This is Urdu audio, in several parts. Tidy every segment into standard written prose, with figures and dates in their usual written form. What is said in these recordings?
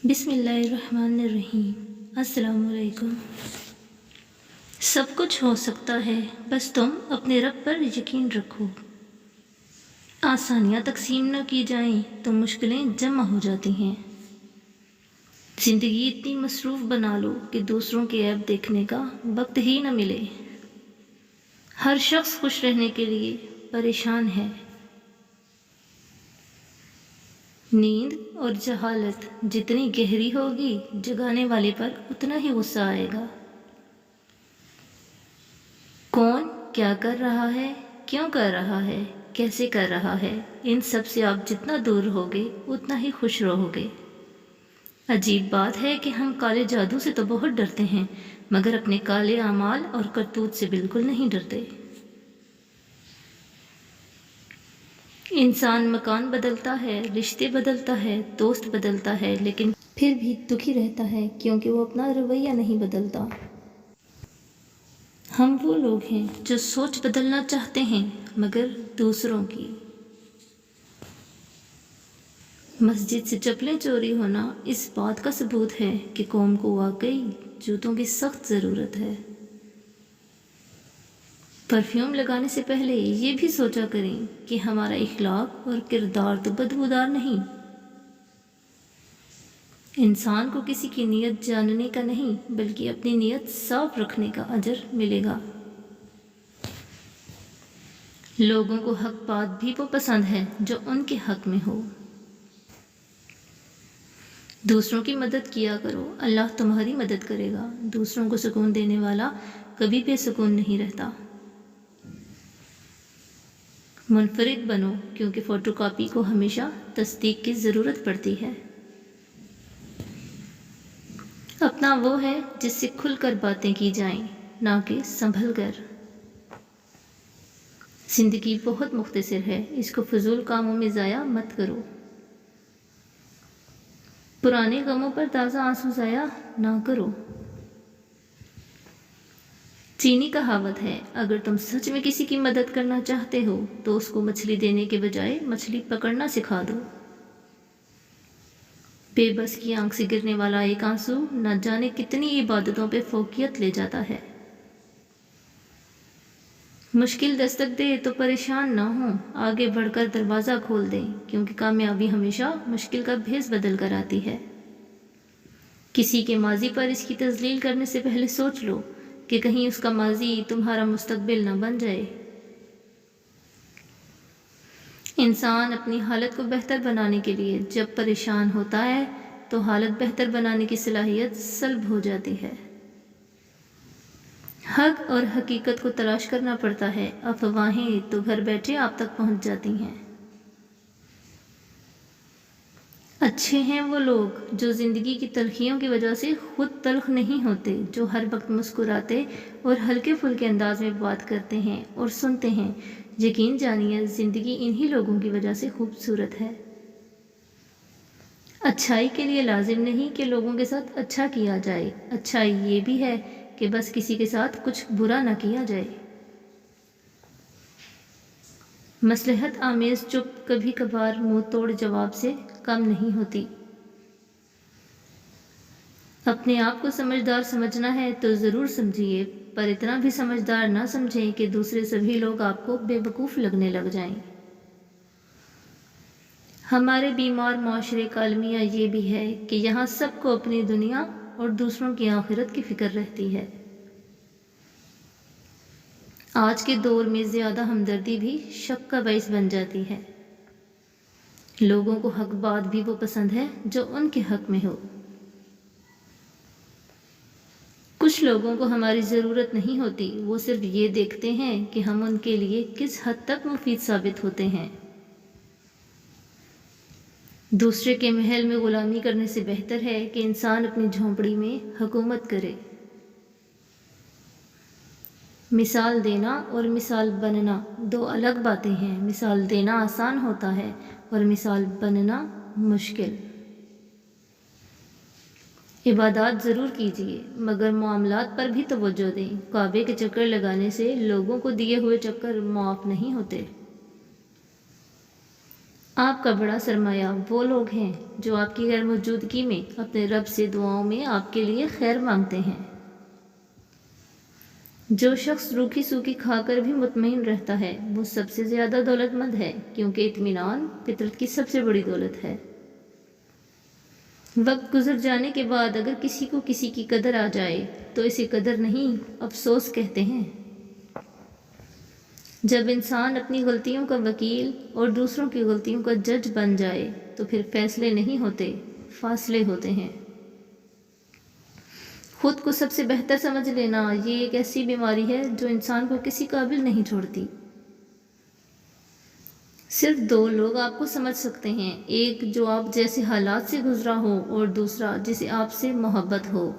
بسم اللہ الرحمن الرحیم۔ السلام علیکم۔ سب کچھ ہو سکتا ہے، بس تم اپنے رب پر یقین رکھو۔ آسانیاں تقسیم نہ کی جائیں تو مشکلیں جمع ہو جاتی ہیں۔ زندگی اتنی مصروف بنا لو کہ دوسروں کے عیب دیکھنے کا وقت ہی نہ ملے۔ ہر شخص خوش رہنے کے لیے پریشان ہے۔ نیند اور جہالت جتنی گہری ہوگی، جگانے والے پر اتنا ہی غصہ آئے گا۔ کون کیا کر رہا ہے، کیوں کر رہا ہے، کیسے کر رہا ہے، ان سب سے آپ جتنا دور ہوگے اتنا ہی خوش رہوگے۔ عجیب بات ہے کہ ہم کالے جادو سے تو بہت ڈرتے ہیں، مگر اپنے کالے اعمال اور کرتوت سے بالکل نہیں ڈرتے۔ انسان مکان بدلتا ہے، رشتے بدلتا ہے، دوست بدلتا ہے، لیکن پھر بھی دکھی رہتا ہے کیونکہ وہ اپنا رویہ نہیں بدلتا۔ ہم وہ لوگ ہیں جو سوچ بدلنا چاہتے ہیں مگر دوسروں کی۔ مسجد سے چپلیں چوری ہونا اس بات کا ثبوت ہے کہ قوم کو واقعی جوتوں کی سخت ضرورت ہے۔ پرفیوم لگانے سے پہلے یہ بھی سوچا کریں کہ ہمارا اخلاق اور کردار تو بدبودار نہیں۔ انسان کو کسی کی نیت جاننے کا نہیں بلکہ اپنی نیت صاف رکھنے کا اجر ملے گا۔ لوگوں کو حق بات بھی وہ پسند ہے جو ان کے حق میں ہو۔ دوسروں کی مدد کیا کرو، اللہ تمہاری مدد کرے گا۔ دوسروں کو سکون دینے والا کبھی بے سکون نہیں رہتا۔ منفرد بنو کیونکہ فوٹو کاپی کو ہمیشہ تصدیق کی ضرورت پڑتی ہے۔ اپنا وہ ہے جس سے کھل کر باتیں کی جائیں، نہ کہ سنبھل کر۔ زندگی بہت مختصر ہے، اس کو فضول کاموں میں ضائع مت کرو۔ پرانے غموں پر تازہ آنسو ضائع نہ کرو۔ چینی کہاوت ہے، اگر تم سچ میں کسی کی مدد کرنا چاہتے ہو تو اس کو مچھلی دینے کے بجائے مچھلی پکڑنا سکھا دو۔ بے بس کی آنکھ سے گرنے والا ایک آنسو نہ جانے کتنی عبادتوں پہ فوقیت لے جاتا ہے۔ مشکل دستک دے تو پریشان نہ ہوں، آگے بڑھ کر دروازہ کھول دیں کیونکہ کامیابی ہمیشہ مشکل کا بھیس بدل کر آتی ہے۔ کسی کے ماضی پر اس کی تذلیل کرنے سے پہلے سوچ لو کہ کہیں اس کا ماضی تمہارا مستقبل نہ بن جائے۔ انسان اپنی حالت کو بہتر بنانے کے لیے جب پریشان ہوتا ہے تو حالت بہتر بنانے کی صلاحیت سلب ہو جاتی ہے۔ حق اور حقیقت کو تلاش کرنا پڑتا ہے، افواہیں تو گھر بیٹھے آپ تک پہنچ جاتی ہیں۔ اچھے ہیں وہ لوگ جو زندگی کی تلخیوں کی وجہ سے خود تلخ نہیں ہوتے، جو ہر وقت مسکراتے اور ہلکے پھلکے انداز میں بات کرتے ہیں اور سنتے ہیں۔ یقین جانیے زندگی انہی لوگوں کی وجہ سے خوبصورت ہے۔ اچھائی کے لیے لازم نہیں کہ لوگوں کے ساتھ اچھا کیا جائے، اچھائی یہ بھی ہے کہ بس کسی کے ساتھ کچھ برا نہ کیا جائے۔ مصلحت آمیز چپ کبھی کبھار منہ توڑ جواب سے کم نہیں ہوتی۔ اپنے آپ کو سمجھدار سمجھنا ہے تو ضرور سمجھیے، پر اتنا بھی سمجھدار نہ سمجھیں کہ دوسرے سبھی لوگ آپ کو بے وقوف لگنے لگ جائیں۔ ہمارے بیمار معاشرے کا المیہ یہ بھی ہے کہ یہاں سب کو اپنی دنیا اور دوسروں کی آخرت کی فکر رہتی ہے۔ آج کے دور میں زیادہ ہمدردی بھی شک کا باعث بن جاتی ہے۔ لوگوں کو حق بات بھی وہ پسند ہے جو ان کے حق میں ہو۔ کچھ لوگوں کو ہماری ضرورت نہیں ہوتی، وہ صرف یہ دیکھتے ہیں کہ ہم ان کے لیے کس حد تک مفید ثابت ہوتے ہیں۔ دوسرے کے محل میں غلامی کرنے سے بہتر ہے کہ انسان اپنی جھونپڑی میں حکومت کرے۔ مثال دینا اور مثال بننا دو الگ باتیں ہیں۔ مثال دینا آسان ہوتا ہے اور مثال بننا مشکل۔ عبادات ضرور کیجیے مگر معاملات پر بھی توجہ دیں۔ کعبے کے چکر لگانے سے لوگوں کو دیے ہوئے چکر معاف نہیں ہوتے۔ آپ کا بڑا سرمایہ وہ لوگ ہیں جو آپ کی غیر موجودگی میں اپنے رب سے دعاؤں میں آپ کے لیے خیر مانگتے ہیں۔ جو شخص روکھی سوکھی کھا کر بھی مطمئن رہتا ہے وہ سب سے زیادہ دولت مند ہے، کیونکہ اطمینان فطرت کی سب سے بڑی دولت ہے۔ وقت گزر جانے کے بعد اگر کسی کو کسی کی قدر آ جائے تو اسے قدر نہیں، افسوس کہتے ہیں۔ جب انسان اپنی غلطیوں کا وکیل اور دوسروں کی غلطیوں کا جج بن جائے تو پھر فیصلے نہیں ہوتے، فاصلے ہوتے ہیں۔ خود کو سب سے بہتر سمجھ لینا یہ ایک ایسی بیماری ہے جو انسان کو کسی قابل نہیں چھوڑتی۔ صرف دو لوگ آپ کو سمجھ سکتے ہیں، ایک جو آپ جیسے حالات سے گزرا ہو اور دوسرا جسے آپ سے محبت ہو۔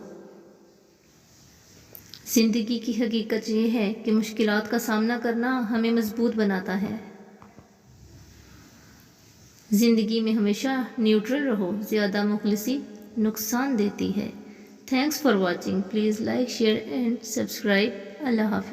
زندگی کی حقیقت یہ ہے کہ مشکلات کا سامنا کرنا ہمیں مضبوط بناتا ہے۔ زندگی میں ہمیشہ نیوٹرل رہو، زیادہ مخلصی نقصان دیتی ہے۔ Thanks for watching, please like, share and subscribe. اللہ حافظ۔